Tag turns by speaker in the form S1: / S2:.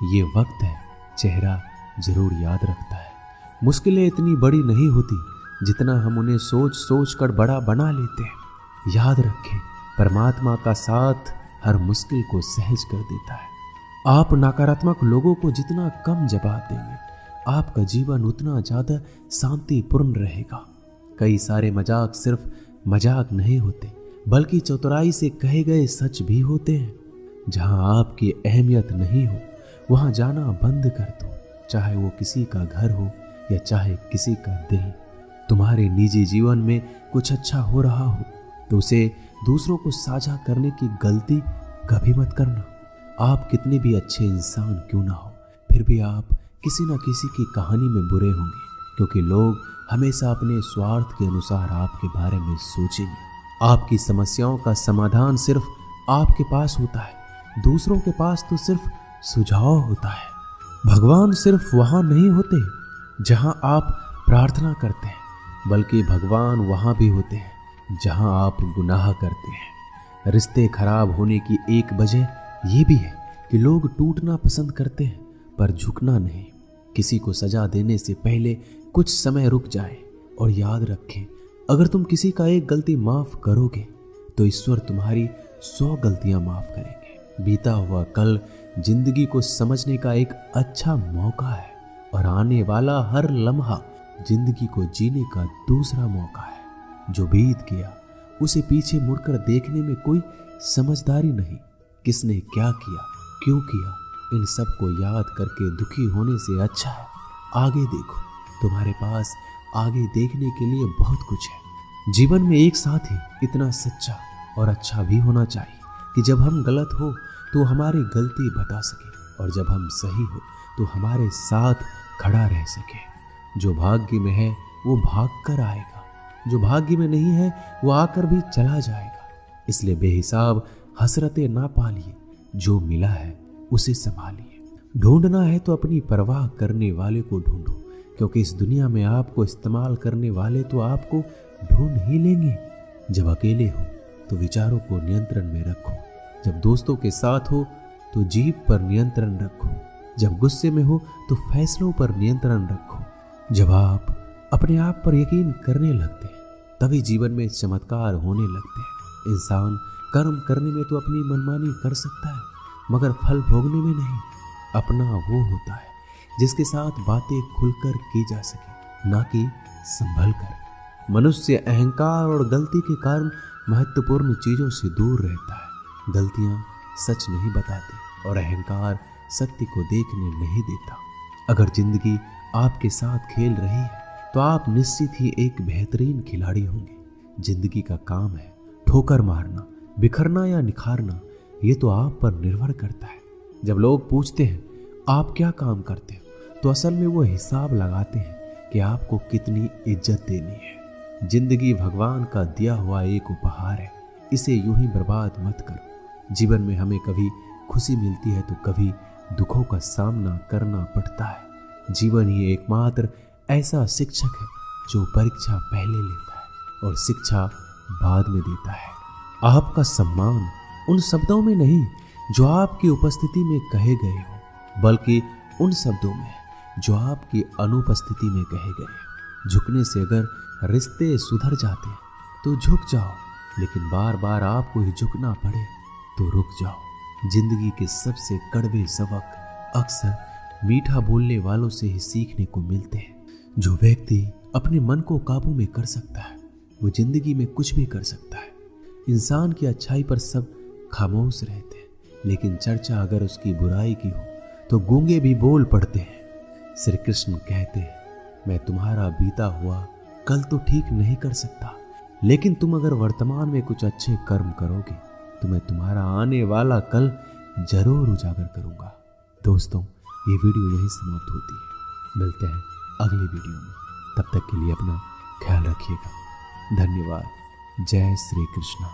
S1: ये वक्त है, चेहरा जरूर याद रखता है। मुश्किलें इतनी बड़ी नहीं होती जितना हम उन्हें सोच सोच कर बड़ा बना लेते हैं। याद रखें, परमात्मा का साथ हर मुश्किल को सहज कर देता है। आप नकारात्मक लोगों को जितना कम जवाब देंगे, आपका जीवन उतना ज्यादा शांतिपूर्ण रहेगा। कई सारे मजाक सिर्फ मजाक नहीं होते, बल्कि चतुराई से कहे गए सच भी होते हैं। जहां आपकी अहमियत नहीं हो, वहां जाना बंद कर दो, चाहे वो किसी का घर हो या चाहे किसी का दिल। तुम्हारे निजी जीवन में कुछ अच्छा हो रहा हो तो उसे दूसरों को साझा करने की गलती कभी मत करना। आप कितने भी अच्छे इंसान क्यों ना हो, फिर भी आप किसी न किसी की कहानी में बुरे होंगे, क्योंकि लोग हमेशा अपने स्वार्थ के अनुसार आपके बारे में सोचेंगे। आपकी समस्याओं का समाधान सिर्फ आपके पास होता है, दूसरों के पास तो सिर्फ सुझाव होता है। भगवान सिर्फ वहां नहीं होते जहां आप प्रार्थना करते हैं, बल्कि भगवान वहां भी होते हैं जहां आप गुनाह करते हैं। रिश्ते खराब होने की एक वजह यह भी है कि लोग टूटना पसंद करते हैं पर झुकना नहीं। किसी को सजा देने से पहले कुछ समय रुक जाए और याद रखें, अगर तुम किसी का एक गलती माफ करोगे तो ईश्वर तुम्हारी 100 गलतियां माफ करेंगे। बीता हुआ कल जिंदगी को समझने का एक अच्छा मौका है और आने वाला हर लम्हा जिंदगी को जीने का दूसरा मौका है। जो बीत गया उसे पीछे मुड़कर देखने में कोई समझदारी नहीं। किसने क्या किया, क्यों किया, इन सब को याद करके दुखी होने से अच्छा है आगे देखो। तुम्हारे पास आगे देखने के लिए बहुत कुछ है। जीवन में एक साथ ही इतना सच्चा और अच्छा भी होना चाहिए कि जब हम गलत हो तो हमारी गलती बता सके, और जब हम सही हो तो हमारे साथ खड़ा रह सके। जो भाग्य में है वो भाग कर आएगा, जो भाग्य में नहीं है वो आकर भी चला जाएगा। इसलिए बेहिसाब हसरतें ना पालिए, जो मिला है उसे संभालिए। ढूंढना है तो अपनी परवाह करने वाले को ढूंढो, क्योंकि इस दुनिया में आपको इस्तेमाल करने वाले तो आपको ढूंढ ही लेंगे। जब अकेले हो तो विचारों को नियंत्रण में रखो, जब दोस्तों के साथ हो तो जीभ पर नियंत्रण रखो, जब गुस्से में हो तो फैसलों पर नियंत्रण रखो। जब आप अपने आप पर यकीन करने लगते हैं तभी जीवन में चमत्कार होने लगते हैं। इंसान कर्म करने में तो अपनी मनमानी कर सकता है, मगर फल भोगने में नहीं। अपना वो होता है जिसके साथ बातें खुलकर की जा सके, ना कि संभल कर। मनुष्य अहंकार और गलती के कारण महत्वपूर्ण चीजों से दूर रहता है। गलतियां सच नहीं बताती और अहंकार सत्य को देखने नहीं देता। अगर जिंदगी आपके साथ खेल रही है तो आप निश्चित ही एक बेहतरीन खिलाड़ी होंगे। जिंदगी का काम है ठोकर मारना, बिखरना या निखारना, ये तो आप पर निर्भर करता है। जब लोग पूछते हैं आप क्या काम करते हो, तो असल में वो हिसाब लगाते हैं कि आपको कितनी इज्जत देनी है। जिंदगी भगवान का दिया हुआ एक उपहार है, इसे यूं ही बर्बाद मत करो। जीवन में हमें कभी खुशी मिलती है तो कभी दुखों का सामना करना पड़ता है। जीवन ही एकमात्र ऐसा शिक्षक है जो परीक्षा पहले लेता है और शिक्षा बाद में देता है। आपका सम्मान उन शब्दों में नहीं जो आपकी उपस्थिति में कहे गए हो, बल्कि उन शब्दों में जो आपकी अनुपस्थिति में कहे गए। झुकने से अगर रिश्ते सुधर जाते हैं तो झुक जाओ, लेकिन बार बार आपको ही झुकना पड़े तो रुक जाओ। जिंदगी के सबसे कड़वे सबक अक्सर मीठा बोलने वालों से ही सीखने को मिलते हैं। जो व्यक्ति अपने मन को काबू में कर सकता है वो जिंदगी में कुछ भी कर सकता है। इंसान की अच्छाई पर सब खामोश रहते हैं, लेकिन चर्चा अगर उसकी बुराई की हो तो गूंगे भी बोल पड़ते हैं। श्री कृष्ण कहते हैं, मैं तुम्हारा बीता हुआ कल तो ठीक नहीं कर सकता, लेकिन तुम अगर वर्तमान में कुछ अच्छे कर्म करोगे तो मैं तुम्हारा आने वाला कल जरूर उजागर करूंगा। दोस्तों, ये वीडियो यहीं समाप्त होती है। मिलते हैं अगली वीडियो में, तब तक के लिए अपना ख्याल रखिएगा। धन्यवाद। जय श्री कृष्ण।